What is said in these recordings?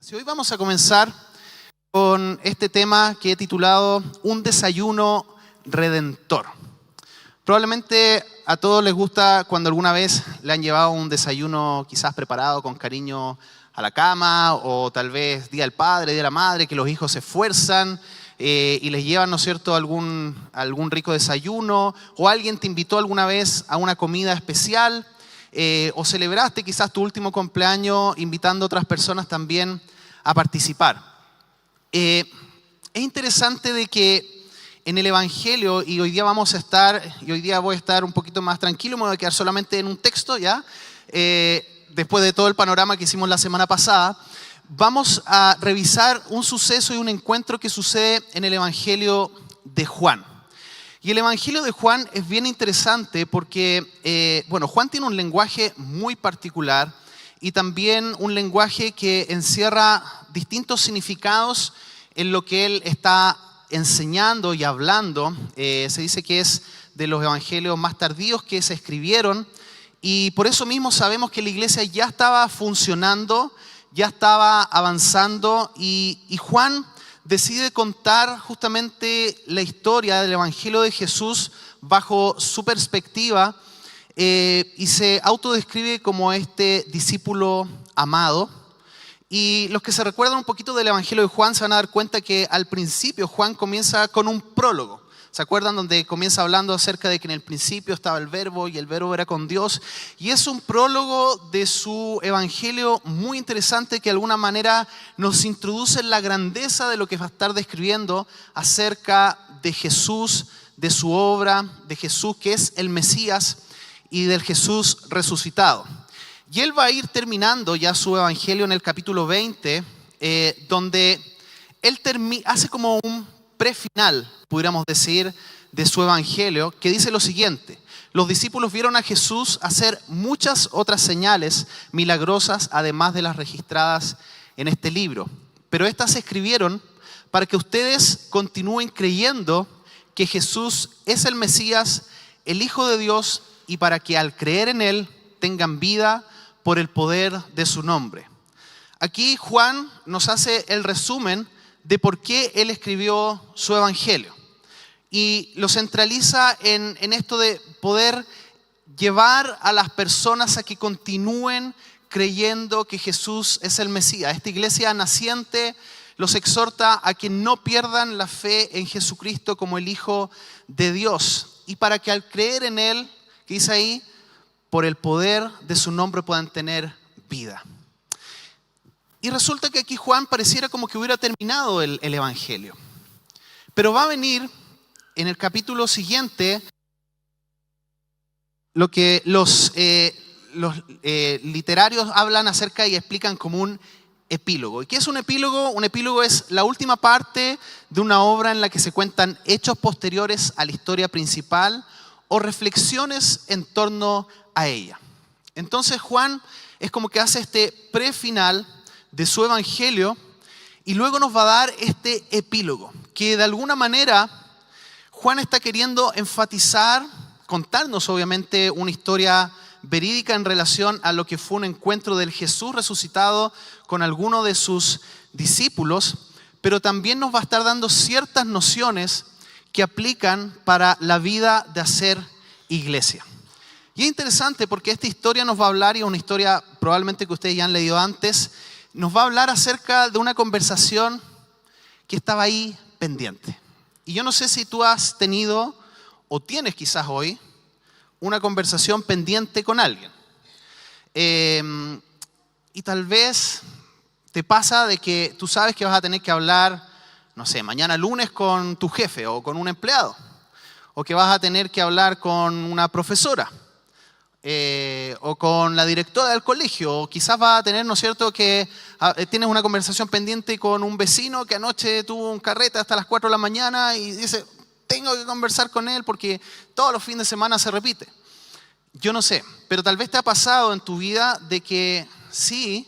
Si hoy vamos a comenzar con este tema que he titulado Un desayuno redentor. Probablemente a todos les gusta cuando alguna vez le han llevado un desayuno quizás preparado con cariño a la cama, o tal vez Día del Padre, Día de la Madre, que los hijos se esfuerzan y les llevan, ¿no es cierto?, algún rico desayuno, o alguien te invitó alguna vez a una comida especial, o celebraste quizás tu último cumpleaños invitando a otras personas también a participar. Es interesante de que en el Evangelio, y hoy día voy a estar un poquito más tranquilo, me voy a quedar solamente en un texto, ¿ya? Después de todo el panorama que hicimos la semana pasada, vamos a revisar un suceso y un encuentro que sucede en el Evangelio de Juan. Y el Evangelio de Juan es bien interesante porque, Juan tiene un lenguaje muy particular y también un lenguaje que encierra distintos significados en lo que él está enseñando y hablando. Se dice que es de los evangelios más tardíos que se escribieron, y por eso mismo sabemos que la iglesia ya estaba funcionando, ya estaba avanzando, y Juan decide contar justamente la historia del evangelio de Jesús bajo su perspectiva, y se autodescribe como este discípulo amado. Y los que se recuerdan un poquito del Evangelio de Juan se van a dar cuenta que al principio Juan comienza con un prólogo. ¿Se acuerdan? Donde comienza hablando acerca de que en el principio estaba el verbo y el verbo era con Dios. Y es un prólogo de su evangelio muy interesante que de alguna manera nos introduce en la grandeza de lo que va a estar describiendo acerca de Jesús, de su obra, de Jesús que es el Mesías y del Jesús resucitado. Y él va a ir terminando ya su evangelio en el capítulo 20, donde él hace como un prefinal, pudiéramos decir, de su evangelio, que dice lo siguiente: los discípulos vieron a Jesús hacer muchas otras señales milagrosas, además de las registradas en este libro. Pero estas se escribieron para que ustedes continúen creyendo que Jesús es el Mesías, el Hijo de Dios, y para que al creer en él tengan vida por el poder de su nombre. Aquí Juan nos hace el resumen de por qué él escribió su evangelio. Y lo centraliza en esto de poder llevar a las personas a que continúen creyendo que Jesús es el Mesías. Esta iglesia naciente los exhorta a que no pierdan la fe en Jesucristo como el Hijo de Dios. Y para que al creer en él, que dice ahí, por el poder de su nombre puedan tener vida. Y resulta que aquí Juan pareciera como que hubiera terminado el evangelio. Pero va a venir en el capítulo siguiente lo que los literarios hablan acerca y explican como un epílogo. ¿Y qué es un epílogo? Un epílogo es la última parte de una obra en la que se cuentan hechos posteriores a la historia principal o reflexiones en torno a ella. Entonces Juan es como que hace este prefinal de su evangelio y luego nos va a dar este epílogo, que de alguna manera Juan está queriendo enfatizar, contarnos obviamente una historia verídica en relación a lo que fue un encuentro del Jesús resucitado con alguno de sus discípulos, pero también nos va a estar dando ciertas nociones que aplican para la vida de hacer iglesia. Y es interesante porque esta historia nos va a hablar, y es una historia probablemente que ustedes ya han leído antes, nos va a hablar acerca de una conversación que estaba ahí pendiente. Y yo no sé si tú has tenido o tienes quizás hoy una conversación pendiente con alguien. Y tal vez te pasa de que tú sabes que vas a tener que hablar, no sé, mañana lunes con tu jefe o con un empleado, o que vas a tener que hablar con una profesora, o con la directora del colegio, o quizás vas a tener, ¿no es cierto?, que tienes una conversación pendiente con un vecino que anoche tuvo un carrete hasta las 4 de la mañana y dice, tengo que conversar con él porque todos los fines de semana se repite. Yo no sé, pero tal vez te ha pasado en tu vida de que sí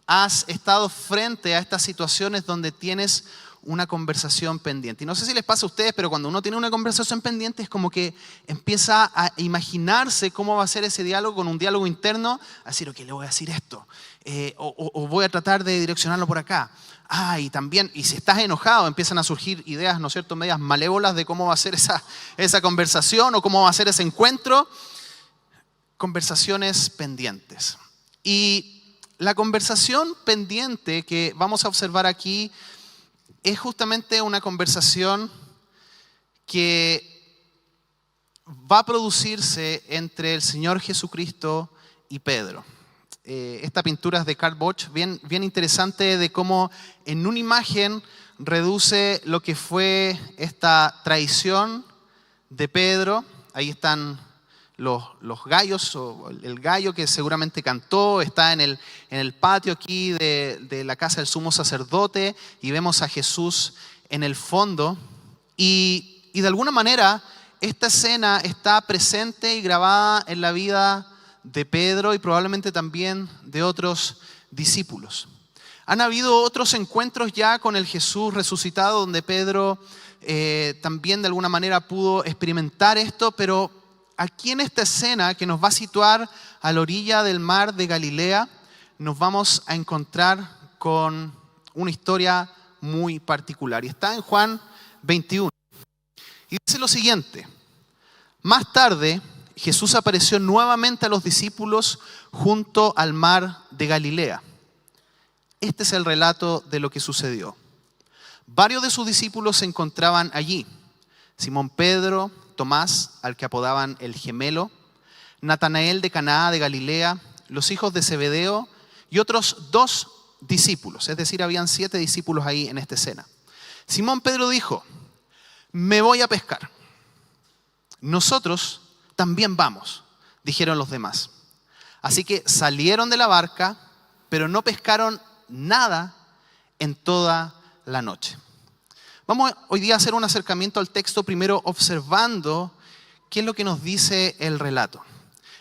has estado frente a estas situaciones donde tienes una conversación pendiente. Y no sé si les pasa a ustedes, pero cuando uno tiene una conversación pendiente es como que empieza a imaginarse cómo va a ser ese diálogo, con un diálogo interno, a decir, ok, le voy a decir esto. o voy a tratar de direccionarlo por acá. Y también, y si estás enojado, empiezan a surgir ideas, ¿no es cierto?, medias malévolas de cómo va a ser esa conversación o cómo va a ser ese encuentro. Conversaciones pendientes. Y la conversación pendiente que vamos a observar aquí es justamente una conversación que va a producirse entre el Señor Jesucristo y Pedro. Esta pintura es de Karl Bosch, bien interesante, de cómo en una imagen reduce lo que fue esta traición de Pedro. Ahí están los gallos, o el gallo que seguramente cantó, está en el patio aquí de la casa del sumo sacerdote, y vemos a Jesús en el fondo. Y de alguna manera esta escena está presente y grabada en la vida de Pedro y probablemente también de otros discípulos. Han habido otros encuentros ya con el Jesús resucitado donde Pedro también de alguna manera pudo experimentar esto, pero aquí en esta escena que nos va a situar a la orilla del mar de Galilea, nos vamos a encontrar con una historia muy particular. Y está en Juan 21. Y dice lo siguiente: más tarde, Jesús apareció nuevamente a los discípulos junto al mar de Galilea. Este es el relato de lo que sucedió. Varios de sus discípulos se encontraban allí: Simón Pedro, Tomás, al que apodaban el gemelo, Natanael de Caná de Galilea, los hijos de Zebedeo y otros 2 discípulos. Es decir, habían 7 discípulos ahí en esta escena. Simón Pedro dijo: me voy a pescar. Nosotros también vamos, dijeron los demás. Así que salieron de la barca, pero no pescaron nada en toda la noche. Vamos hoy día a hacer un acercamiento al texto, primero observando qué es lo que nos dice el relato.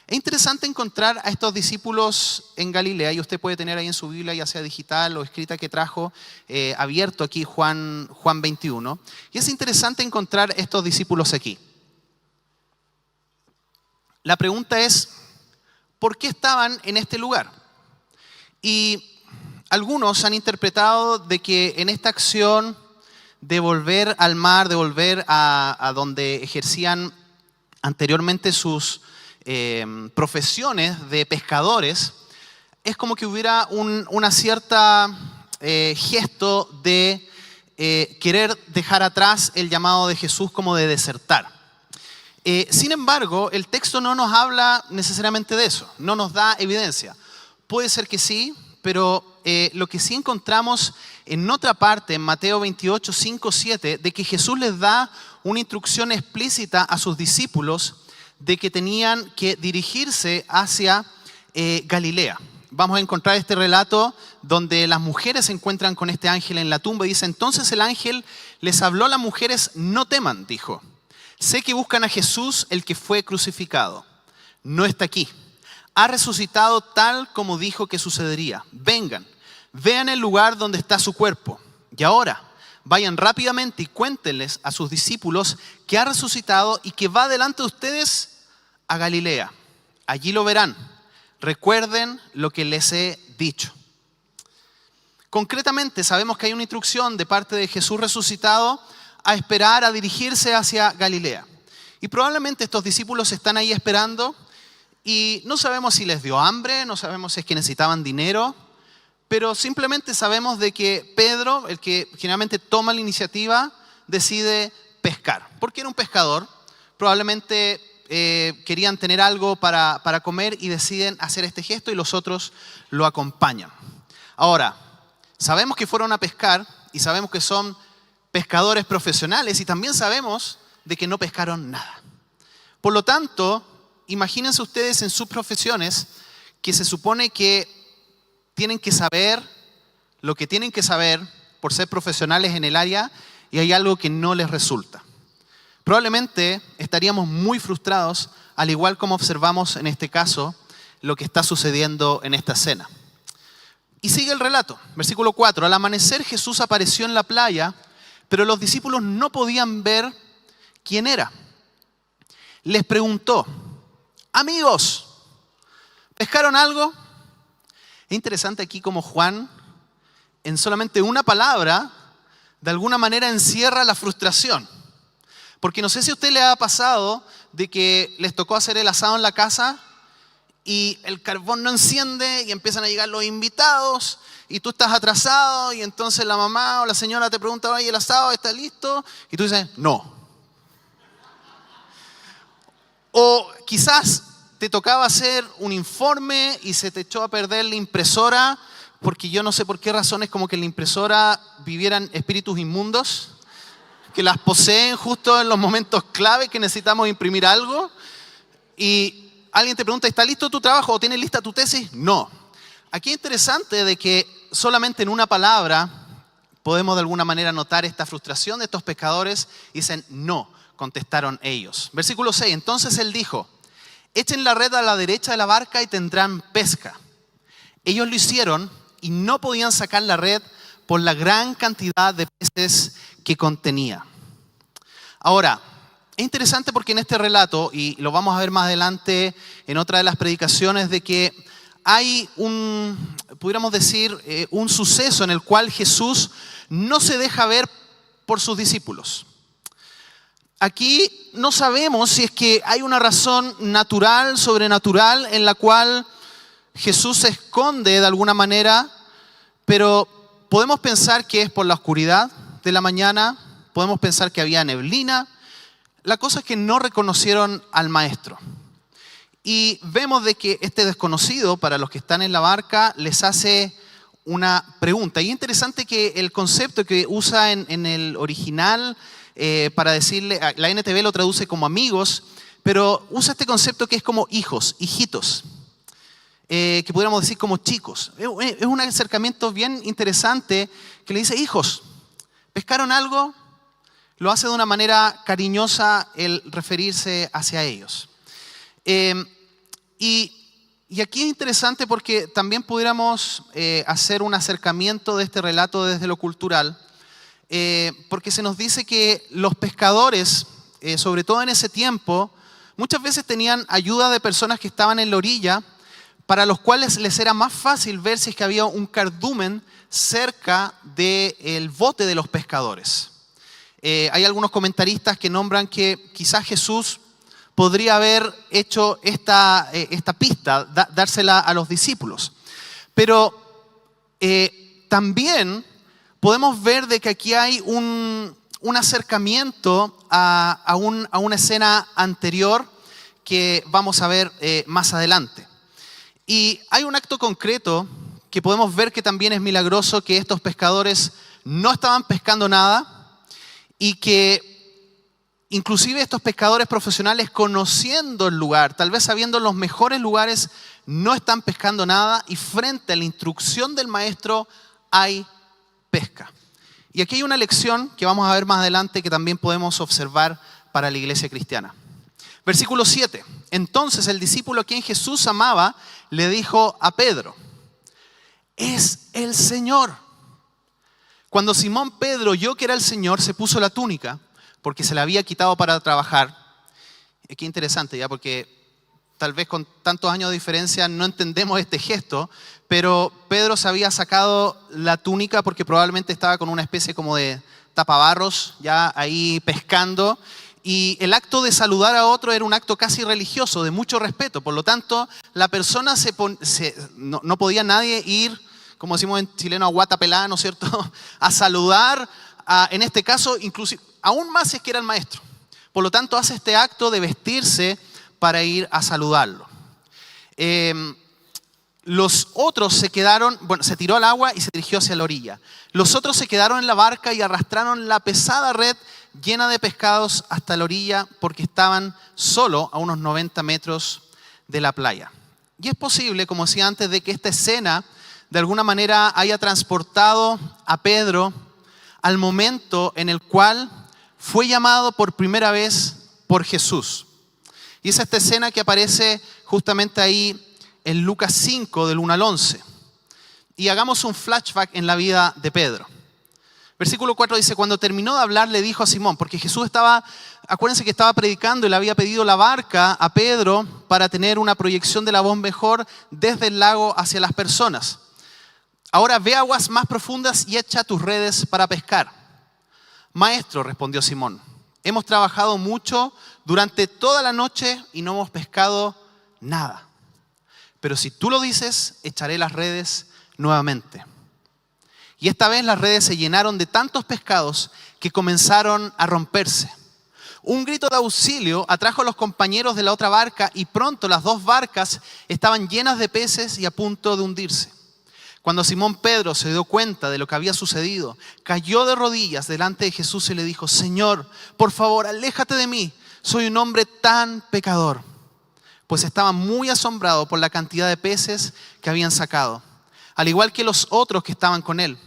Es interesante encontrar a estos discípulos en Galilea, y usted puede tener ahí en su Biblia, ya sea digital o escrita que trajo, abierto aquí Juan 21. Y es interesante encontrar estos discípulos aquí. La pregunta es, ¿por qué estaban en este lugar? Y algunos han interpretado de que en esta acción de volver al mar, de volver a donde ejercían anteriormente sus profesiones de pescadores, es como que hubiera una cierta gesto de querer dejar atrás el llamado de Jesús, como de desertar. Sin embargo, el texto no nos habla necesariamente de eso, no nos da evidencia. Puede ser que sí, pero lo que sí encontramos en otra parte, en Mateo 28, 5, 7, de que Jesús les da una instrucción explícita a sus discípulos de que tenían que dirigirse hacia Galilea. Vamos a encontrar este relato donde las mujeres se encuentran con este ángel en la tumba y dice: entonces el ángel les habló a las mujeres: no teman, dijo. Sé que buscan a Jesús, el que fue crucificado. No está aquí. Ha resucitado tal como dijo que sucedería. Vengan, vean el lugar donde está su cuerpo. Y ahora, vayan rápidamente y cuéntenles a sus discípulos que ha resucitado y que va delante de ustedes a Galilea. Allí lo verán. Recuerden lo que les he dicho. Concretamente, sabemos que hay una instrucción de parte de Jesús resucitado a esperar, a dirigirse hacia Galilea. Y probablemente estos discípulos están ahí esperando y no sabemos si les dio hambre, no sabemos si es que necesitaban dinero, pero simplemente sabemos de que Pedro, el que generalmente toma la iniciativa, decide pescar. Porque era un pescador, probablemente querían tener algo para comer y deciden hacer este gesto y los otros lo acompañan. Ahora, sabemos que fueron a pescar y sabemos que son pescadores profesionales y también sabemos de que no pescaron nada. Por lo tanto, imagínense ustedes en sus profesiones que se supone que tienen que saber lo que tienen que saber por ser profesionales en el área y hay algo que no les resulta. Probablemente estaríamos muy frustrados, al igual como observamos en este caso lo que está sucediendo en esta escena. Y sigue el relato, versículo 4. Al amanecer Jesús apareció en la playa, pero los discípulos no podían ver quién era. Les preguntó: amigos, ¿pescaron algo? Es interesante aquí como Juan, en solamente una palabra, de alguna manera encierra la frustración. Porque no sé si a usted le ha pasado de que les tocó hacer el asado en la casa y el carbón no enciende y empiezan a llegar los invitados y tú estás atrasado y entonces la mamá o la señora te pregunta, oye, ¿el asado está listo? Y tú dices, no. O quizás te tocaba hacer un informe y se te echó a perder la impresora porque yo no sé por qué razones como que en la impresora vivieran espíritus inmundos que las poseen justo en los momentos clave que necesitamos imprimir algo y alguien te pregunta, ¿está listo tu trabajo o tienes lista tu tesis? No. Aquí es interesante de que solamente en una palabra podemos de alguna manera notar esta frustración de estos pescadores y dicen, no, contestaron ellos. Versículo 6, entonces él dijo, echen la red a la derecha de la barca y tendrán pesca. Ellos lo hicieron y no podían sacar la red por la gran cantidad de peces que contenía. Ahora, es interesante porque en este relato, y lo vamos a ver más adelante en otra de las predicaciones, de que hay pudiéramos decir, un suceso en el cual Jesús no se deja ver por sus discípulos. Aquí no sabemos si es que hay una razón natural, sobrenatural, en la cual Jesús se esconde de alguna manera, pero podemos pensar que es por la oscuridad de la mañana, podemos pensar que había neblina. La cosa es que no reconocieron al maestro. Y vemos de que este desconocido, para los que están en la barca, les hace una pregunta. Y es interesante que el concepto que usa en el original, para decirle, la NTV lo traduce como amigos, pero usa este concepto que es como hijos, hijitos, que pudiéramos decir como chicos. Es un acercamiento bien interesante que le dice, hijos, ¿pescaron algo? Lo hace de una manera cariñosa el referirse hacia ellos. Y aquí es interesante porque también pudiéramos hacer un acercamiento de este relato desde lo cultural, porque se nos dice que los pescadores, sobre todo en ese tiempo, muchas veces tenían ayuda de personas que estaban en la orilla, para los cuales les era más fácil ver si es que había un cardumen cerca del bote de los pescadores. Hay algunos comentaristas que nombran que quizás Jesús podría haber hecho esta pista, dársela a los discípulos. Pero también podemos ver de que aquí hay un acercamiento a una escena anterior que vamos a ver más adelante. Y hay un acto concreto que podemos ver que también es milagroso, que estos pescadores no estaban pescando nada y que inclusive estos pescadores profesionales, conociendo el lugar, tal vez sabiendo los mejores lugares, no están pescando nada y frente a la instrucción del maestro hay pesca. Y aquí hay una lección que vamos a ver más adelante que también podemos observar para la iglesia cristiana. Versículo 7. Entonces el discípulo a quien Jesús amaba le dijo a Pedro, es el Señor. Cuando Simón Pedro oyó que era el Señor, se puso la túnica porque se la había quitado para trabajar. Qué interesante ya, porque tal vez con tantos años de diferencia no entendemos este gesto, pero Pedro se había sacado la túnica porque probablemente estaba con una especie como de tapabarros ya ahí pescando. Y el acto de saludar a otro era un acto casi religioso, de mucho respeto. Por lo tanto, la persona no podía nadie ir, como decimos en chileno, a guata pelada, ¿no es cierto?, a saludar, en este caso, inclusive, aún más si es que era el maestro. Por lo tanto, hace este acto de vestirse para ir a saludarlo. Los otros se quedaron, se tiró al agua y se dirigió hacia la orilla. Los otros se quedaron en la barca y arrastraron la pesada red llena de pescados hasta la orilla porque estaban solo a unos 90 metros de la playa. Y es posible, como decía antes, de que esta escena de alguna manera haya transportado a Pedro al momento en el cual fue llamado por primera vez por Jesús. Y es esta escena que aparece justamente ahí en Lucas 5, del 1 al 11. Y hagamos un flashback en la vida de Pedro. Versículo 4 dice, cuando terminó de hablar le dijo a Simón, porque Jesús estaba Acuérdense que estaba predicando y le había pedido la barca a Pedro para tener una proyección de la voz mejor desde el lago hacia las personas. Ahora ve aguas más profundas y echa tus redes para pescar. Maestro, respondió Simón, hemos trabajado mucho durante toda la noche y no hemos pescado nada. Pero si tú lo dices, echaré las redes nuevamente. Y esta vez las redes se llenaron de tantos pescados que comenzaron a romperse. Un grito de auxilio atrajo a los compañeros de la otra barca y pronto las dos barcas estaban llenas de peces y a punto de hundirse. Cuando Simón Pedro se dio cuenta de lo que había sucedido, cayó de rodillas delante de Jesús y le dijo, Señor, por favor, aléjate de mí, soy un hombre tan pecador. Pues estaba muy asombrado por la cantidad de peces que habían sacado, al igual que los otros que estaban con él.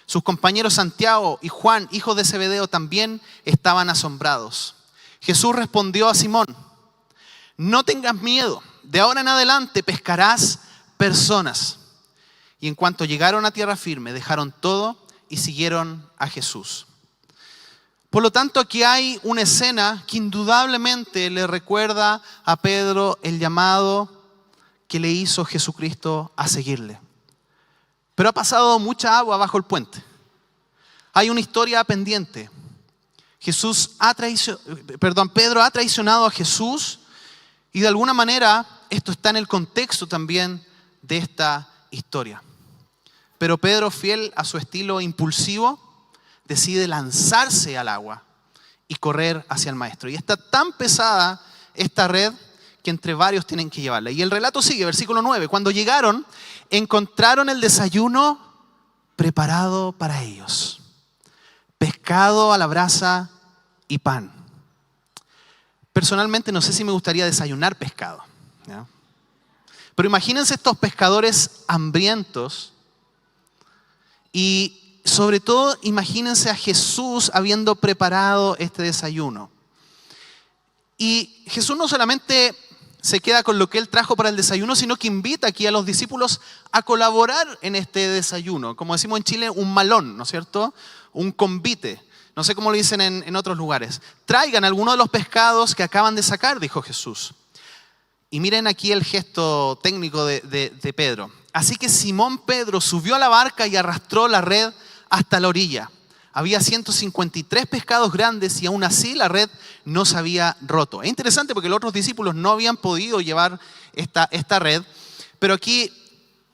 Sus compañeros Santiago y Juan, hijos de Zebedeo, también estaban asombrados. Jesús respondió a Simón, no tengas miedo, de ahora en adelante pescarás personas. Y en cuanto llegaron a tierra firme, dejaron todo y siguieron a Jesús. Por lo tanto, aquí hay una escena que indudablemente le recuerda a Pedro el llamado que le hizo Jesucristo a seguirle. Pero ha pasado mucha agua bajo el puente. Hay una historia pendiente. Pedro ha traicionado a Jesús y de alguna manera esto está en el contexto también de esta historia. Pero Pedro, fiel a su estilo impulsivo, decide lanzarse al agua y correr hacia el maestro. Y está tan pesada esta red que entre varios tienen que llevarla. Y el relato sigue, versículo 9. Cuando llegaron, encontraron el desayuno preparado para ellos. Pescado a la brasa y pan. Personalmente no sé si me gustaría desayunar pescado, ¿no? Pero imagínense estos pescadores hambrientos y sobre todo imagínense a Jesús habiendo preparado este desayuno. Y Jesús no solamente se queda con lo que Él trajo para el desayuno, sino que invita aquí a los discípulos a colaborar en este desayuno. Como decimos en Chile, un malón, ¿no es cierto? Un convite. No sé cómo lo dicen en otros lugares. Traigan algunos de los pescados que acaban de sacar, dijo Jesús. Y miren aquí el gesto técnico de Pedro. Así que Simón Pedro subió a la barca y arrastró la red hasta la orilla. Había 153 pescados grandes y aún así la red no se había roto. Es interesante porque los otros discípulos no habían podido llevar esta red, pero aquí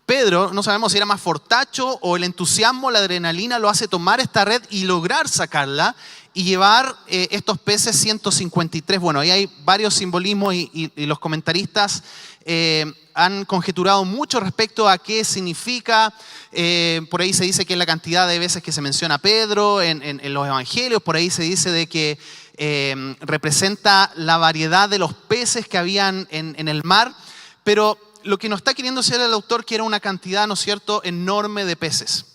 Pedro, no sabemos si era más fortacho o el entusiasmo, la adrenalina lo hace tomar esta red y lograr sacarla y llevar estos peces 153. Bueno, ahí hay varios simbolismos y los comentaristas han conjeturado mucho respecto a qué significa. Por ahí se dice que es la cantidad de veces que se menciona Pedro en los evangelios. Por ahí se dice de que representa la variedad de los peces que habían en el mar. Pero lo que nos está queriendo decir el autor que era una cantidad, ¿no es cierto?, enorme de peces.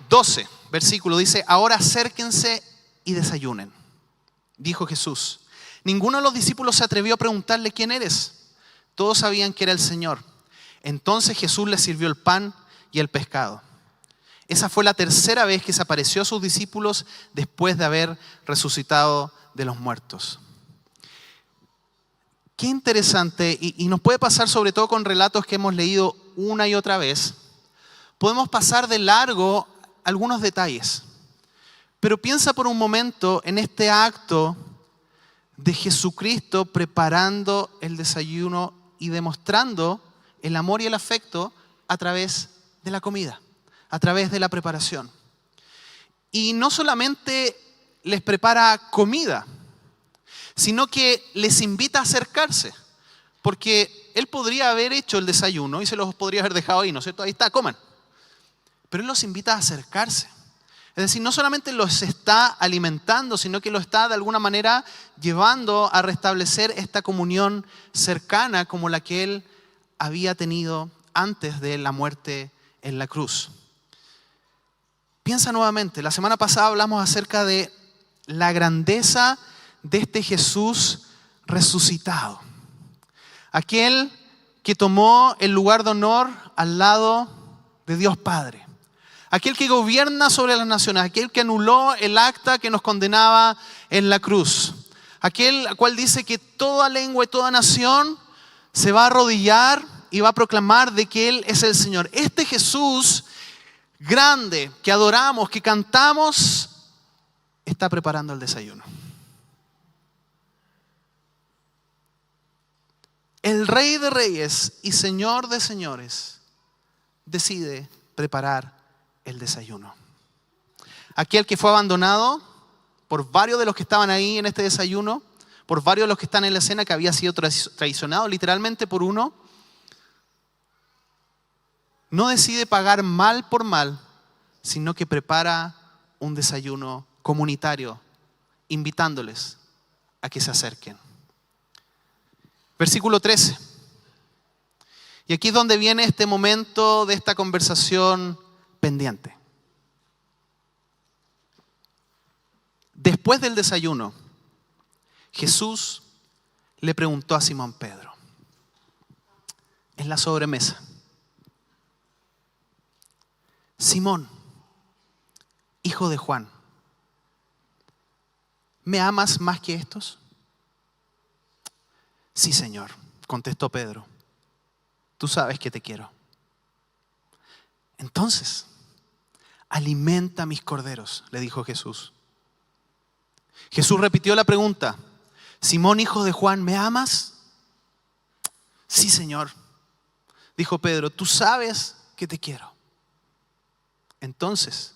12, versículo, dice, ahora acérquense y desayunen, dijo Jesús. Ninguno de los discípulos se atrevió a preguntarle quién eres. Todos sabían que era el Señor. Entonces Jesús les sirvió el pan y el pescado. Esa fue la tercera vez que se apareció a sus discípulos después de haber resucitado de los muertos. Qué interesante, y nos puede pasar sobre todo con relatos que hemos leído una y otra vez. Podemos pasar de largo algunos detalles, pero piensa por un momento en este acto de Jesucristo preparando el desayuno y demostrando el amor y el afecto a través de la comida, a través de la preparación. Y no solamente les prepara comida, sino que les invita a acercarse, porque Él podría haber hecho el desayuno y se los podría haber dejado ahí, ¿no es cierto? Ahí está, coman. Pero Él los invita a acercarse. Es decir, no solamente los está alimentando, sino que lo está de alguna manera llevando a restablecer esta comunión cercana como la que Él había tenido antes de la muerte en la cruz. Piensa nuevamente, la semana pasada hablamos acerca de la grandeza de este Jesús resucitado. Aquel que tomó el lugar de honor al lado de Dios Padre. Aquel que gobierna sobre las naciones. Aquel que anuló el acta que nos condenaba en la cruz. aquel al cual dice que toda lengua y toda nación se va a arrodillar y va a proclamar de que Él es el Señor. Este Jesús grande que adoramos, que cantamos, está preparando el desayuno. El Rey de Reyes y Señor de Señores decide preparar el desayuno. Aquel que fue abandonado por varios de los que estaban ahí en este desayuno, por varios de los que están en la escena, que había sido traicionado literalmente por uno, no decide pagar mal por mal, sino que prepara un desayuno comunitario, invitándoles a que se acerquen. Versículo 13. Y aquí es donde viene este momento de esta conversación pendiente. Después del desayuno, Jesús le preguntó a Simón Pedro, en la sobremesa: Simón, hijo de Juan, ¿me amas más que estos? Sí, Señor, contestó Pedro, tú sabes que te quiero. Entonces, alimenta mis corderos, le dijo Jesús. Jesús repitió la pregunta: Simón, hijo de Juan, ¿me amas? Sí, Señor, dijo Pedro, tú sabes que te quiero. Entonces,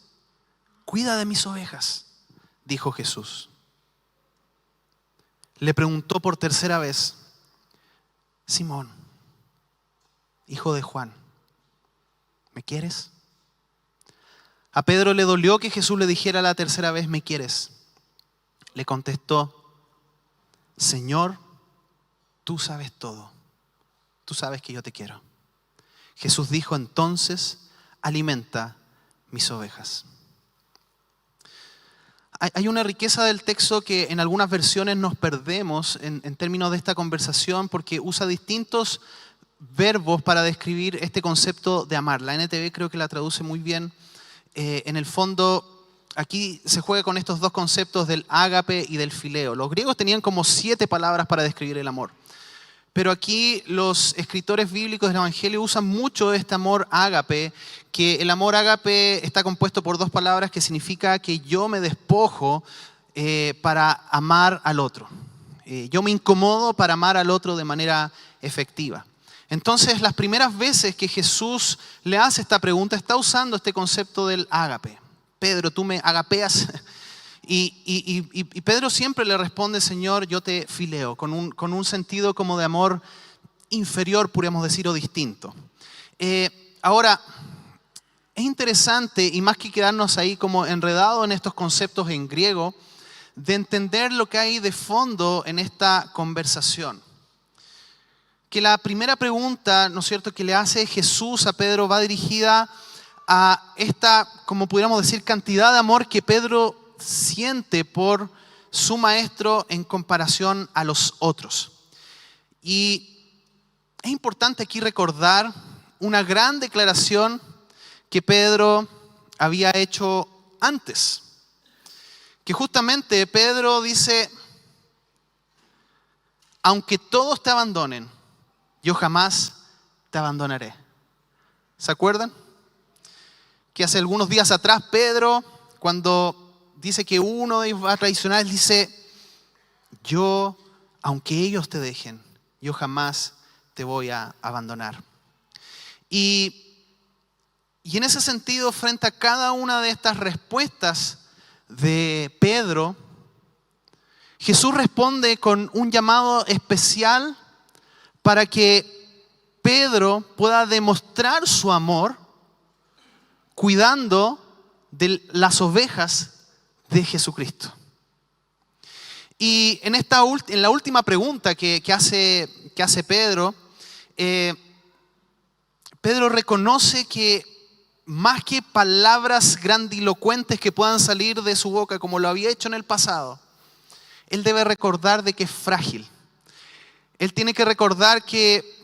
cuida de mis ovejas, dijo Jesús. Le preguntó por tercera vez: Simón, hijo de Juan, ¿me quieres? A Pedro le dolió que Jesús le dijera la tercera vez: ¿me quieres? Le contestó: Señor, tú sabes todo. Tú sabes que yo te quiero. Jesús dijo entonces: alimenta mis ovejas. Hay una riqueza del texto que en algunas versiones nos perdemos en términos de esta conversación, porque usa distintos verbos para describir este concepto de amar. La NTV creo que la traduce muy bien. En el fondo, aquí se juega con estos dos conceptos del ágape y del fileo. Los griegos tenían como 7 palabras para describir el amor. Pero aquí los escritores bíblicos del Evangelio usan mucho este amor ágape, que el amor ágape está compuesto por 2 palabras que significa que yo me despojo para amar al otro. Yo me incomodo para amar al otro de manera efectiva. Entonces, las primeras veces que Jesús le hace esta pregunta, está usando este concepto del ágape. Pedro, tú me agapeas. Y Pedro siempre le responde: Señor, yo te fileo, con un sentido como de amor inferior, podríamos decir, o distinto. Ahora, es interesante, y más que quedarnos ahí como enredados en estos conceptos en griego, de entender lo que hay de fondo en esta conversación. Que la primera pregunta, ¿no es cierto?, que le hace Jesús a Pedro va dirigida a esta, como pudiéramos decir, cantidad de amor que Pedro siente por su maestro en comparación a los otros. Y es importante aquí recordar una gran declaración que Pedro había hecho antes. Que justamente Pedro dice: aunque todos te abandonen, yo jamás te abandonaré. ¿Se acuerdan? Que hace algunos días atrás Pedro, cuando dice que uno de ellos va a traicionar, él dice: yo, aunque ellos te dejen, yo jamás te voy a abandonar. Y en ese sentido, frente a cada una de estas respuestas de Pedro, Jesús responde con un llamado especial para que Pedro pueda demostrar su amor cuidando de las ovejas de Jesucristo. Y en la última pregunta que hace Pedro, Pedro reconoce que más que palabras grandilocuentes que puedan salir de su boca como lo había hecho en el pasado, él debe recordar de que es frágil. Él tiene que recordar que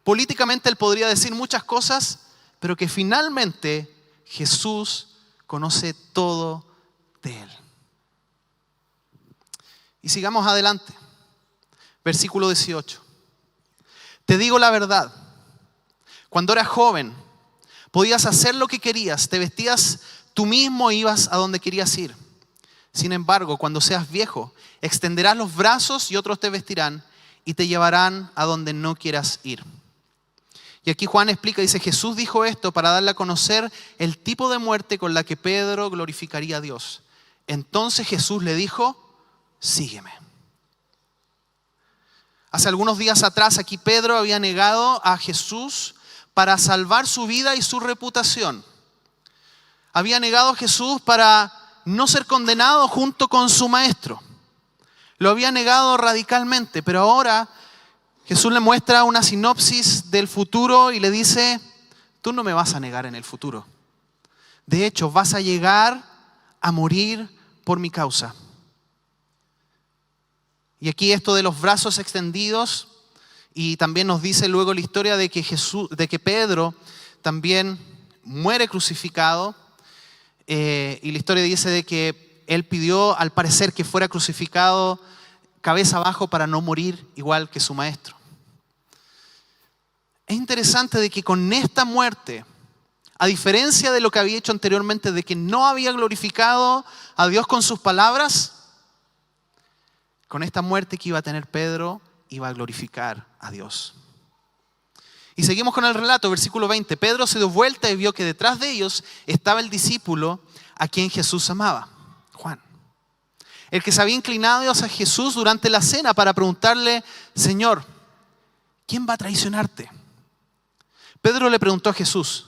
políticamente él podría decir muchas cosas, pero que finalmente Jesús conoce todo de él. Y sigamos adelante. Versículo 18. Te digo la verdad, cuando eras joven, podías hacer lo que querías, te vestías tú mismo e ibas a donde querías ir. Sin embargo, cuando seas viejo, extenderás los brazos y otros te vestirán y te llevarán a donde no quieras ir. Y aquí Juan explica, dice, Jesús dijo esto para darle a conocer el tipo de muerte con la que Pedro glorificaría a Dios. Entonces Jesús le dijo, sígueme. Hace algunos días atrás aquí Pedro había negado a Jesús para salvar su vida y su reputación. Había negado a Jesús para no ser condenado junto con su maestro. Lo había negado radicalmente, pero ahora Jesús le muestra una sinopsis del futuro y le dice, tú no me vas a negar en el futuro. De hecho, vas a llegar a morir por mi causa. Y aquí esto de los brazos extendidos, y también nos dice luego la historia de que Pedro también muere crucificado. Y la historia dice de que él pidió, al parecer, que fuera crucificado cabeza abajo para no morir igual que su maestro. Es interesante de que con esta muerte, a diferencia de lo que había hecho anteriormente, de que no había glorificado a Dios con sus palabras, con esta muerte que iba a tener Pedro, iba a glorificar a Dios. Y seguimos con el relato, versículo 20. Pedro se dio vuelta y vio que detrás de ellos estaba el discípulo a quien Jesús amaba, Juan. El que se había inclinado hacia Jesús durante la cena para preguntarle, Señor, ¿quién va a traicionarte? Pedro le preguntó a Jesús,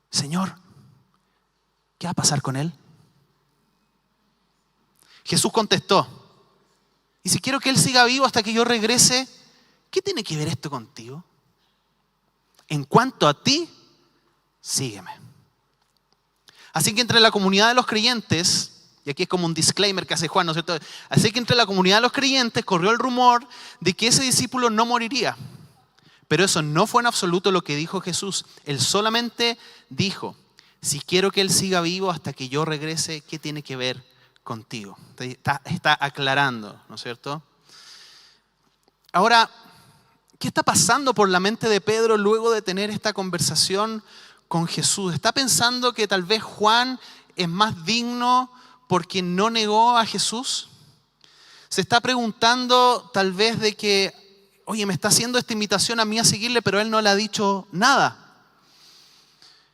Señor, ¿qué va a pasar con él? Jesús contestó, y si quiero que él siga vivo hasta que yo regrese, ¿qué tiene que ver esto contigo? En cuanto a ti, sígueme. Así que entre la comunidad de los creyentes, y aquí es como un disclaimer que hace Juan, ¿no es cierto? Así que entre la comunidad de los creyentes corrió el rumor de que ese discípulo no moriría. Pero eso no fue en absoluto lo que dijo Jesús. Él solamente dijo, si quiero que él siga vivo hasta que yo regrese, ¿qué tiene que ver contigo? Está aclarando, ¿no es cierto? Ahora, ¿qué está pasando por la mente de Pedro luego de tener esta conversación con Jesús? ¿Está pensando que tal vez Juan es más digno porque no negó a Jesús? ¿Se está preguntando tal vez de que, oye, me está haciendo esta invitación a mí a seguirle, pero él no le ha dicho nada?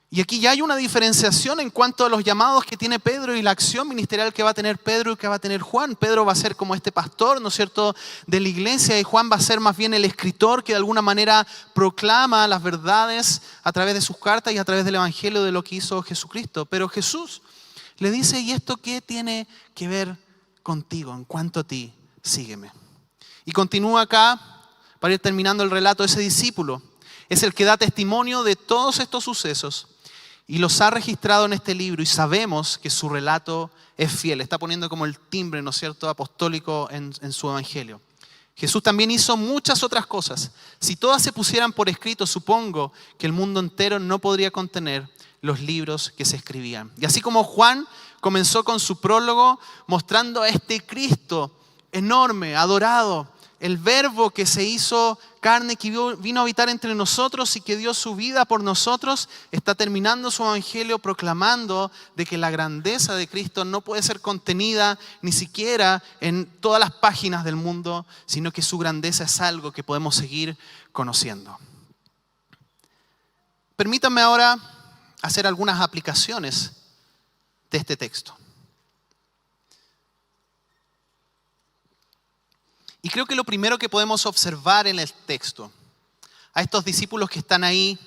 Y aquí ya hay una diferenciación en cuanto a los llamados que tiene Pedro y la acción ministerial que va a tener Pedro y que va a tener Juan. Pedro va a ser como este pastor, ¿no es cierto?, de la iglesia, y Juan va a ser más bien el escritor que de alguna manera proclama las verdades a través de sus cartas y a través del evangelio de lo que hizo Jesucristo. Pero Jesús le dice, ¿y esto qué tiene que ver contigo? En cuanto a ti, sígueme. Y continúa acá, para ir terminando el relato, ese discípulo es el que da testimonio de todos estos sucesos y los ha registrado en este libro, y sabemos que su relato es fiel. Está poniendo como el timbre, ¿no es cierto?, apostólico en su evangelio. Jesús también hizo muchas otras cosas. Si todas se pusieran por escrito, supongo que el mundo entero no podría contener los libros que se escribían. Y así como Juan comenzó con su prólogo mostrando a este Cristo enorme, adorado, el verbo que se hizo carne, que vino a habitar entre nosotros y que dio su vida por nosotros, está terminando su evangelio proclamando de que la grandeza de Cristo no puede ser contenida ni siquiera en todas las páginas del mundo, sino que su grandeza es algo que podemos seguir conociendo. Permítanme ahora hacer algunas aplicaciones de este texto. Y creo que lo primero que podemos observar en el texto, a estos discípulos que están ahí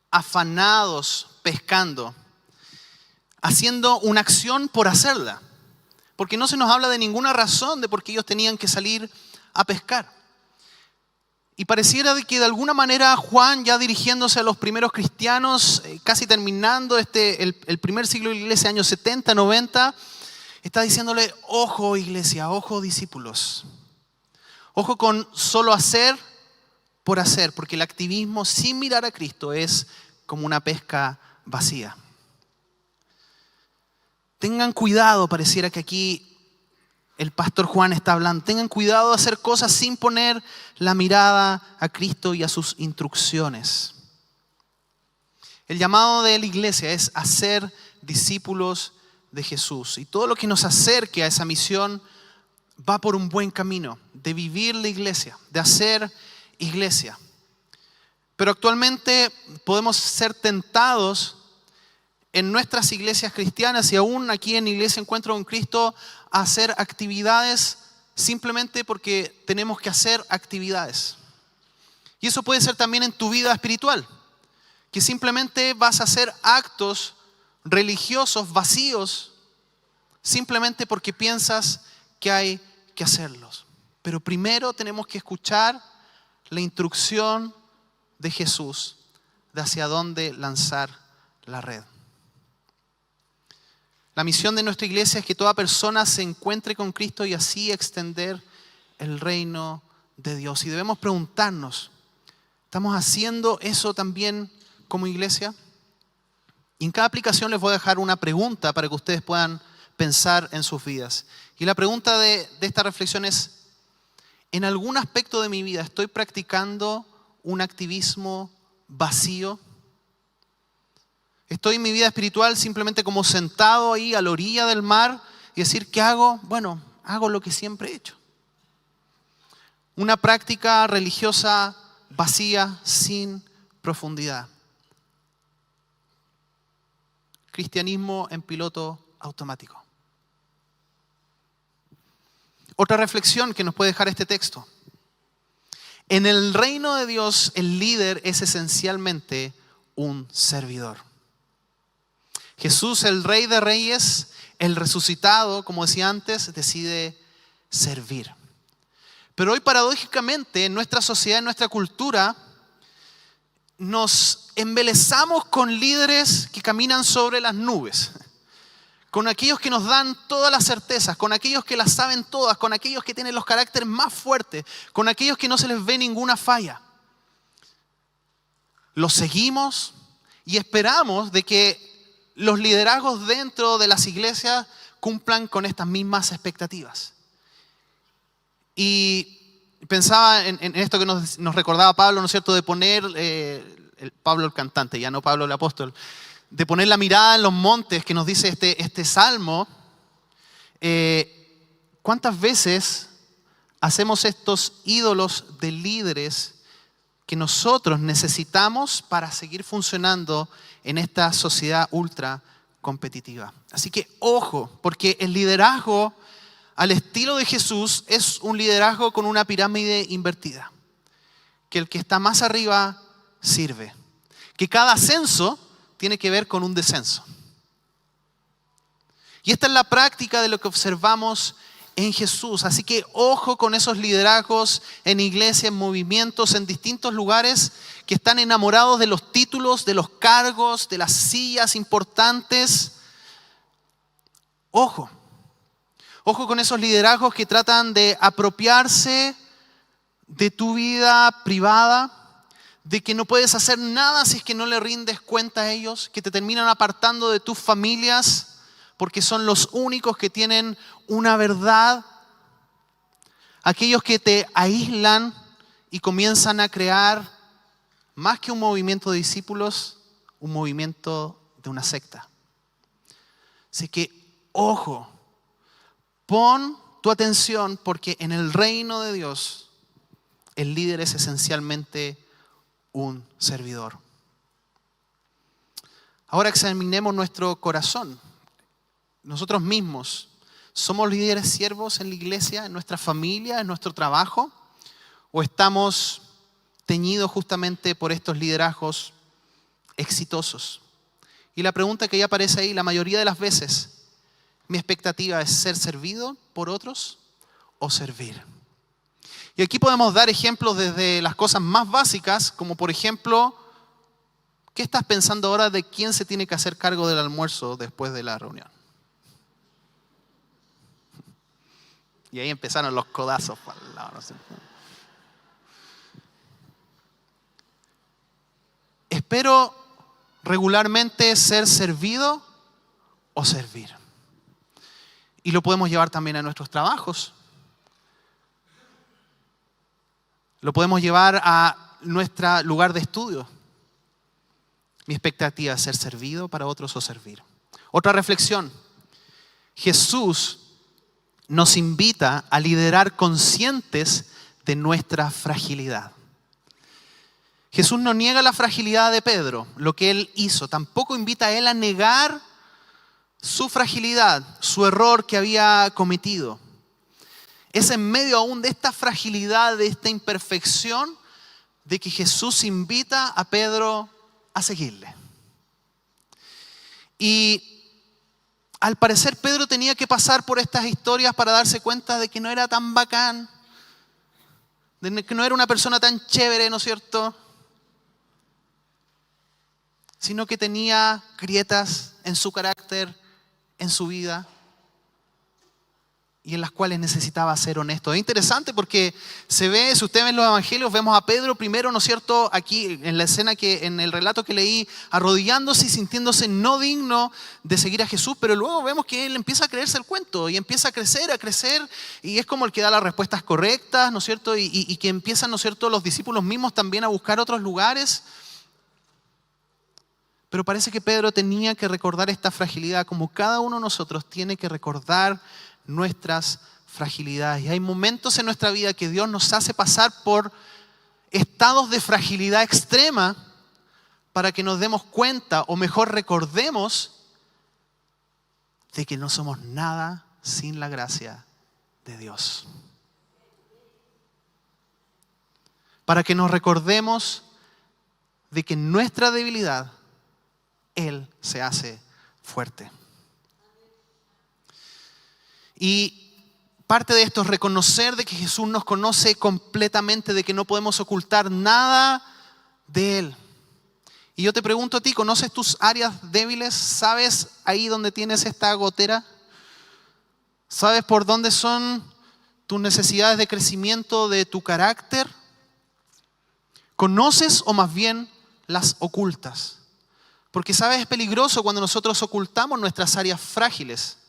afanados, pescando, haciendo una acción por hacerla, porque no se nos habla de ninguna razón de por qué ellos tenían que salir a pescar. Y pareciera que de alguna manera Juan, ya dirigiéndose a los primeros cristianos, casi terminando el primer siglo de la iglesia, años 70, 90, está diciéndole, ojo iglesia, ojo discípulos. Ojo con solo hacer por hacer, porque el activismo sin mirar a Cristo es como una pesca vacía. Tengan cuidado, pareciera que aquí el pastor Juan está hablando. Tengan cuidado de hacer cosas sin poner la mirada a Cristo y a sus instrucciones. El llamado de la iglesia es hacer discípulos de Jesús. Y todo lo que nos acerque a esa misión va por un buen camino, de vivir la iglesia, de hacer iglesia. Pero actualmente podemos ser tentados en nuestras iglesias cristianas y aún aquí en Iglesia Encuentro con Cristo a hacer actividades simplemente porque tenemos que hacer actividades. Y eso puede ser también en tu vida espiritual, que simplemente vas a hacer actos religiosos vacíos simplemente porque piensas que hay que hacerlos. Pero primero tenemos que escuchar la instrucción de Jesús de hacia dónde lanzar la red. La misión de nuestra iglesia es que toda persona se encuentre con Cristo y así extender el reino de Dios. Y debemos preguntarnos, ¿estamos haciendo eso también como iglesia? Y en cada aplicación les voy a dejar una pregunta para que ustedes puedan pensar en sus vidas. Y la pregunta de esta reflexión es, ¿en algún aspecto de mi vida estoy practicando un activismo vacío? ¿Estoy en mi vida espiritual simplemente como sentado ahí a la orilla del mar y decir, ¿qué hago? Bueno, hago lo que siempre he hecho. Una práctica religiosa vacía, sin profundidad. Cristianismo en piloto automático. Otra reflexión que nos puede dejar este texto. En el reino de Dios, el líder es esencialmente un servidor. Jesús, el Rey de Reyes, el resucitado, como decía antes, decide servir. Pero hoy paradójicamente en nuestra sociedad, en nuestra cultura, nos embelezamos con líderes que caminan sobre las nubes, con aquellos que nos dan todas las certezas, con aquellos que las saben todas, con aquellos que tienen los caracteres más fuertes, con aquellos que no se les ve ninguna falla. Los seguimos y esperamos de que los liderazgos dentro de las iglesias cumplan con estas mismas expectativas. Y pensaba en esto que nos recordaba Pablo, ¿no es cierto?, de poner, Pablo el cantante, ya no Pablo el apóstol, de poner la mirada en los montes que nos dice este salmo. ¿Cuántas veces hacemos estos ídolos de líderes que nosotros necesitamos para seguir funcionando en esta sociedad ultra competitiva? Así que ojo, porque el liderazgo al estilo de Jesús es un liderazgo con una pirámide invertida. Que el que está más arriba sirve. Que cada ascenso tiene que ver con un descenso. Y esta es la práctica de lo que observamos en Jesús. Así que ojo con esos liderazgos en iglesias, en movimientos, en distintos lugares que están enamorados de los títulos, de los cargos, de las sillas importantes. Ojo. Ojo con esos liderazgos que tratan de apropiarse de tu vida privada, de que no puedes hacer nada si es que no le rindes cuenta a ellos, que te terminan apartando de tus familias porque son los únicos que tienen una verdad. Aquellos que te aíslan y comienzan a crear, más que un movimiento de discípulos, un movimiento de una secta. Así que, ojo, pon tu atención porque en el reino de Dios el líder es esencialmente un servidor. Ahora examinemos nuestro corazón. Nosotros mismos, ¿somos líderes siervos en la iglesia, en nuestra familia, en nuestro trabajo? ¿O estamos teñidos justamente por estos liderazgos exitosos? Y la pregunta que ya aparece ahí, la mayoría de las veces, ¿mi expectativa es ser servido por otros o servir? Y aquí podemos dar ejemplos desde las cosas más básicas, como por ejemplo, ¿qué estás pensando ahora de quién se tiene que hacer cargo del almuerzo después de la reunión? Y ahí empezaron los codazos para el lado, no sé. ¿Espero regularmente ser servido o servir? Y lo podemos llevar también a nuestros trabajos. Lo podemos llevar a nuestro lugar de estudio. Mi expectativa es ser servido para otros o servir. Otra reflexión. Jesús nos invita a liderar conscientes de nuestra fragilidad. Jesús no niega la fragilidad de Pedro, lo que él hizo. Tampoco invita a él a negar su fragilidad, su error que había cometido. Es en medio aún de esta fragilidad, de esta imperfección, de que Jesús invita a Pedro a seguirle. Y al parecer Pedro tenía que pasar por estas historias para darse cuenta de que no era tan bacán, de que no era una persona tan chévere, ¿no es cierto? Sino que tenía grietas en su carácter, en su vida, y en las cuales necesitaba ser honesto. Es interesante porque se ve, si ustedes ven los evangelios, vemos a Pedro primero, ¿no es cierto?, aquí en la escena, en el relato que leí, arrodillándose y sintiéndose no digno de seguir a Jesús, pero luego vemos que él empieza a creerse el cuento y empieza a crecer, y es como el que da las respuestas correctas, ¿no es cierto?, y que empiezan, ¿no es cierto?, los discípulos mismos también a buscar otros lugares. Pero parece que Pedro tenía que recordar esta fragilidad, como cada uno de nosotros tiene que recordar nuestras fragilidades. Y hay momentos en nuestra vida que Dios nos hace pasar por estados de fragilidad extrema para que nos demos cuenta, o mejor recordemos, de que no somos nada sin la gracia de Dios. Para que nos recordemos de que en nuestra debilidad Él se hace fuerte. Y parte de esto es reconocer de que Jesús nos conoce completamente, de que no podemos ocultar nada de Él. Y yo te pregunto a ti, ¿conoces tus áreas débiles? ¿Sabes ahí donde tienes esta gotera? ¿Sabes por dónde son tus necesidades de crecimiento de tu carácter? ¿Conoces o más bien las ocultas? Porque sabes, es peligroso cuando nosotros ocultamos nuestras áreas frágiles.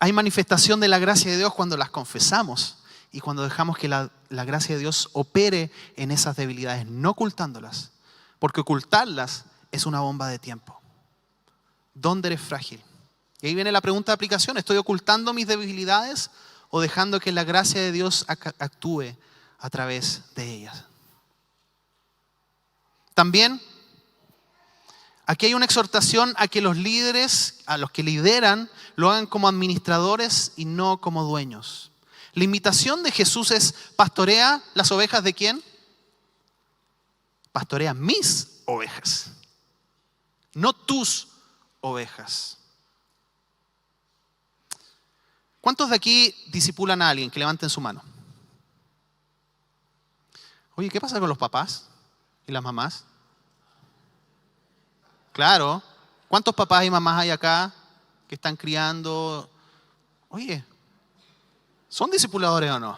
Hay manifestación de la gracia de Dios cuando las confesamos y cuando dejamos que la gracia de Dios opere en esas debilidades, no ocultándolas. Porque ocultarlas es una bomba de tiempo. ¿Dónde eres frágil? Y ahí viene la pregunta de aplicación. ¿Estoy ocultando mis debilidades o dejando que la gracia de Dios actúe a través de ellas? También aquí hay una exhortación a que los líderes, a los que lideran, lo hagan como administradores y no como dueños. La invitación de Jesús es: pastorea las ovejas ¿de quién? Pastorea mis ovejas, no tus ovejas. ¿Cuántos de aquí discipulan a alguien? Que levanten su mano. Oye, ¿qué pasa con los papás y las mamás? Claro. ¿Cuántos papás y mamás hay acá que están criando? Oye, ¿son discipuladores o no?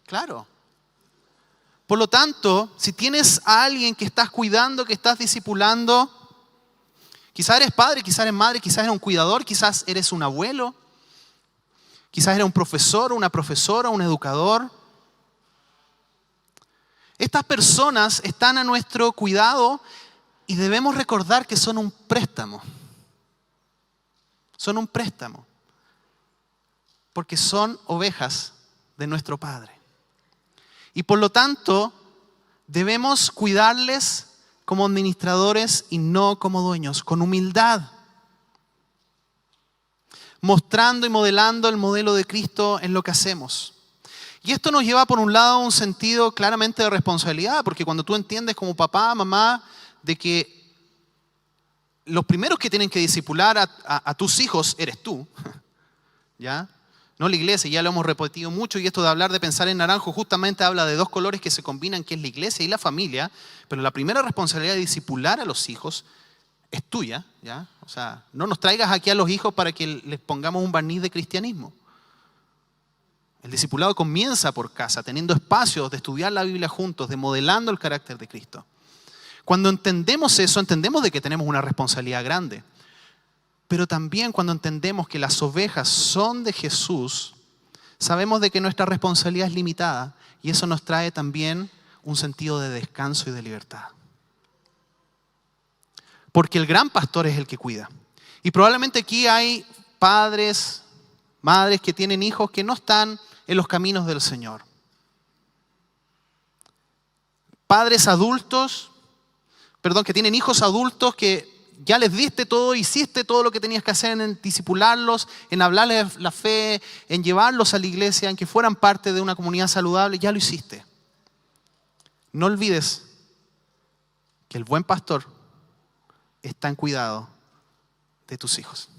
Claro. Por lo tanto, si tienes a alguien que estás cuidando, que estás discipulando, quizás eres padre, quizás eres madre, quizás eres un cuidador, quizás eres un abuelo, quizás eres un profesor, una profesora, un educador. Estas personas están a nuestro cuidado y debemos recordar que son un préstamo. Son un préstamo. Porque son ovejas de nuestro Padre. Y por lo tanto, debemos cuidarles como administradores y no como dueños, con humildad. Mostrando y modelando el modelo de Cristo en lo que hacemos. Y esto nos lleva por un lado a un sentido claramente de responsabilidad, porque cuando tú entiendes como papá, mamá, de que los primeros que tienen que discipular a tus hijos eres tú, ¿ya? No la iglesia, ya lo hemos repetido mucho, y esto de hablar de pensar en naranjo justamente habla de dos colores que se combinan, que es la iglesia y la familia, pero la primera responsabilidad de discipular a los hijos es tuya, ¿ya? O sea, no nos traigas aquí a los hijos para que les pongamos un barniz de cristianismo. El discipulado comienza por casa, teniendo espacios de estudiar la Biblia juntos, de modelando el carácter de Cristo. Cuando entendemos eso, entendemos de que tenemos una responsabilidad grande. Pero también cuando entendemos que las ovejas son de Jesús, sabemos de que nuestra responsabilidad es limitada y eso nos trae también un sentido de descanso y de libertad. Porque el gran pastor es el que cuida. Y probablemente aquí hay padres, madres que tienen hijos que no están en los caminos del Señor. Padres adultos, que tienen hijos adultos que ya les diste todo, hiciste todo lo que tenías que hacer en discipularlos, en hablarles la fe, en llevarlos a la iglesia, en que fueran parte de una comunidad saludable, ya lo hiciste. No olvides que el buen pastor está en cuidado de tus hijos.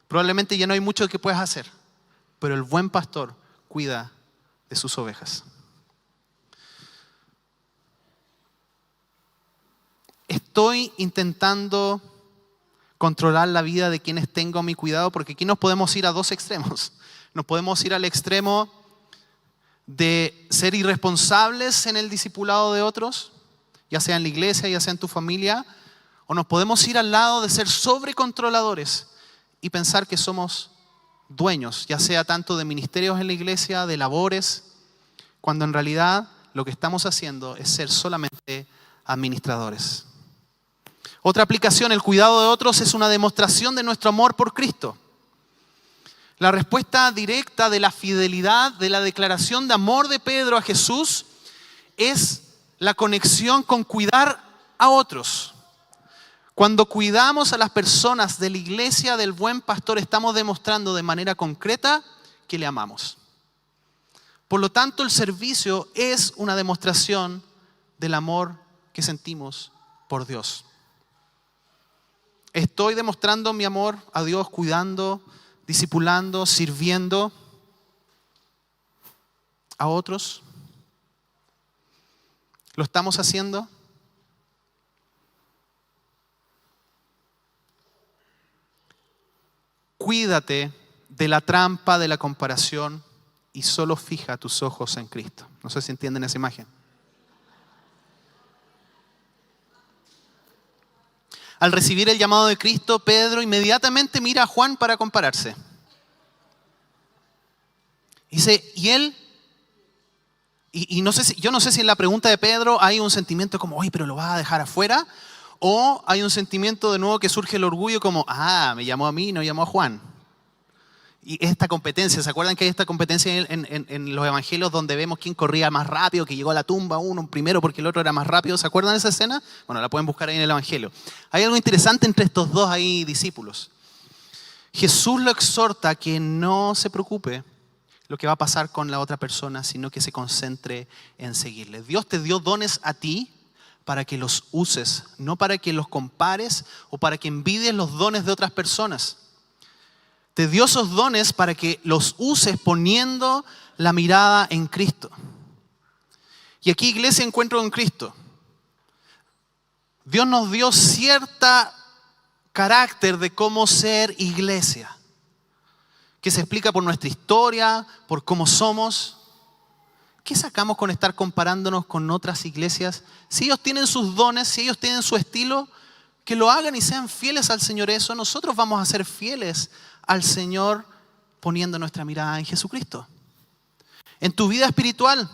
Probablemente ya no hay mucho que puedas hacer, pero el buen pastor cuida de sus ovejas. Estoy intentando controlar la vida de quienes tengo a mi cuidado, porque aquí nos podemos ir a dos extremos. Nos podemos ir al extremo de ser irresponsables en el discipulado de otros, ya sea en la iglesia, ya sea en tu familia, o nos podemos ir al lado de ser sobrecontroladores y pensar que somos dueños, ya sea tanto de ministerios en la iglesia, de labores, cuando en realidad lo que estamos haciendo es ser solamente administradores. Otra aplicación, el cuidado de otros, es una demostración de nuestro amor por Cristo. La respuesta directa de la fidelidad, de la declaración de amor de Pedro a Jesús, es la conexión con cuidar a otros. Cuando cuidamos a las personas de la iglesia del buen pastor, estamos demostrando de manera concreta que le amamos. Por lo tanto, el servicio es una demostración del amor que sentimos por Dios. Estoy demostrando mi amor a Dios cuidando, discipulando, sirviendo a otros. ¿Lo estamos haciendo? Cuídate de la trampa de la comparación y solo fija tus ojos en Cristo. No sé si entienden esa imagen. Al recibir el llamado de Cristo, Pedro inmediatamente mira a Juan para compararse. Dice, y él, yo no sé si en la pregunta de Pedro hay un sentimiento como, oye, pero lo vas a dejar afuera, o hay un sentimiento de nuevo que surge el orgullo como, me llamó a mí, no llamó a Juan. Y esta competencia, ¿se acuerdan que hay esta competencia en los evangelios donde vemos quién corría más rápido, que llegó a la tumba uno primero porque el otro era más rápido? ¿Se acuerdan de esa escena? Bueno, la pueden buscar ahí en el evangelio. Hay algo interesante entre estos dos ahí discípulos. Jesús lo exhorta a que no se preocupe lo que va a pasar con la otra persona, sino que se concentre en seguirle. Dios te dio dones a ti para que los uses, no para que los compares o para que envidies los dones de otras personas. Te dio esos dones para que los uses poniendo la mirada en Cristo. Y aquí, iglesia, encuentro en Cristo. Dios nos dio cierto carácter de cómo ser iglesia, que se explica por nuestra historia, por cómo somos. ¿Qué sacamos con estar comparándonos con otras iglesias? Si ellos tienen sus dones, si ellos tienen su estilo, que lo hagan y sean fieles al Señor. Eso nosotros vamos a ser fieles al Señor poniendo nuestra mirada en Jesucristo. En tu vida espiritual,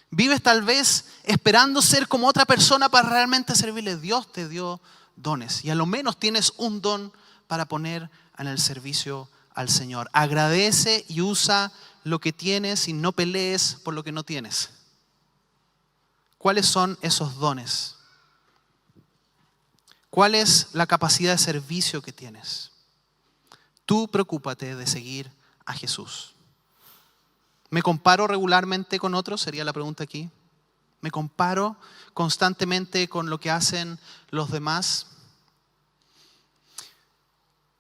vives tal vez esperando ser como otra persona para realmente servirle. Dios te dio dones y a lo menos tienes un don para poner en el servicio al Señor. Agradece y usa lo que tienes y no pelees por lo que no tienes. ¿Cuáles son esos dones? ¿Cuál es la capacidad de servicio que tienes? Tú preocúpate de seguir a Jesús. ¿Me comparo regularmente con otros? Sería la pregunta aquí. ¿Me comparo constantemente con lo que hacen los demás?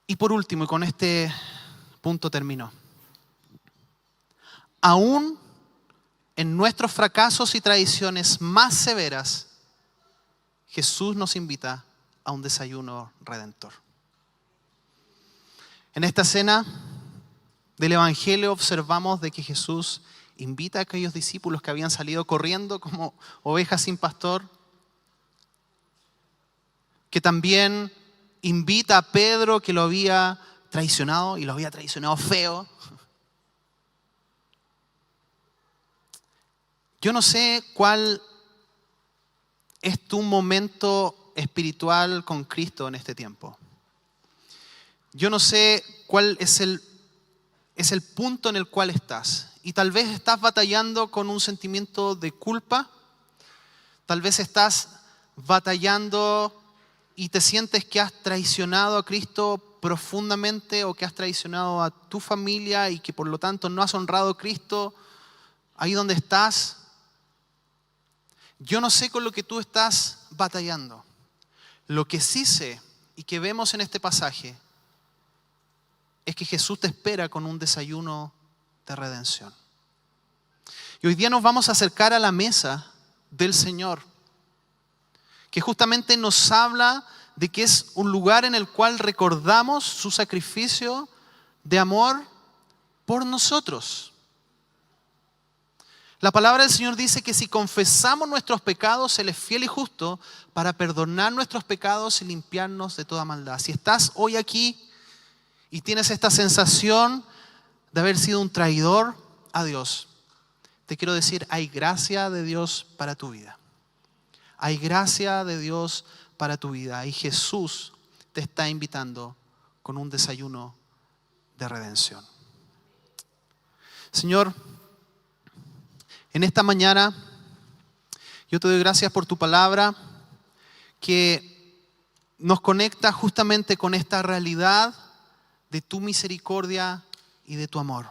Y por último, y con este punto termino. Aún en nuestros fracasos y tradiciones más severas, Jesús nos invita a un desayuno redentor. En esta escena del Evangelio observamos de que Jesús invita a aquellos discípulos que habían salido corriendo como ovejas sin pastor, que también invita a Pedro, que lo había traicionado y lo había traicionado feo. Yo no sé cuál es tu momento espiritual con Cristo en este tiempo. Yo no sé cuál es el punto en el cual estás. Y tal vez estás batallando con un sentimiento de culpa. Tal vez estás batallando y te sientes que has traicionado a Cristo profundamente o que has traicionado a tu familia y que por lo tanto no has honrado a Cristo ahí donde estás. Yo no sé con lo que tú estás batallando. Lo que sí sé y que vemos en este pasaje es que Jesús te espera con un desayuno de redención. Y hoy día nos vamos a acercar a la mesa del Señor, que justamente nos habla de que es un lugar en el cual recordamos su sacrificio de amor por nosotros. La palabra del Señor dice que si confesamos nuestros pecados, Él es fiel y justo para perdonar nuestros pecados y limpiarnos de toda maldad. Si estás hoy aquí y tienes esta sensación de haber sido un traidor a Dios, te quiero decir, hay gracia de Dios para tu vida. Hay gracia de Dios para tu vida. Y Jesús te está invitando con un desayuno de redención. Señor, en esta mañana yo te doy gracias por tu palabra que nos conecta justamente con esta realidad de tu misericordia y de tu amor.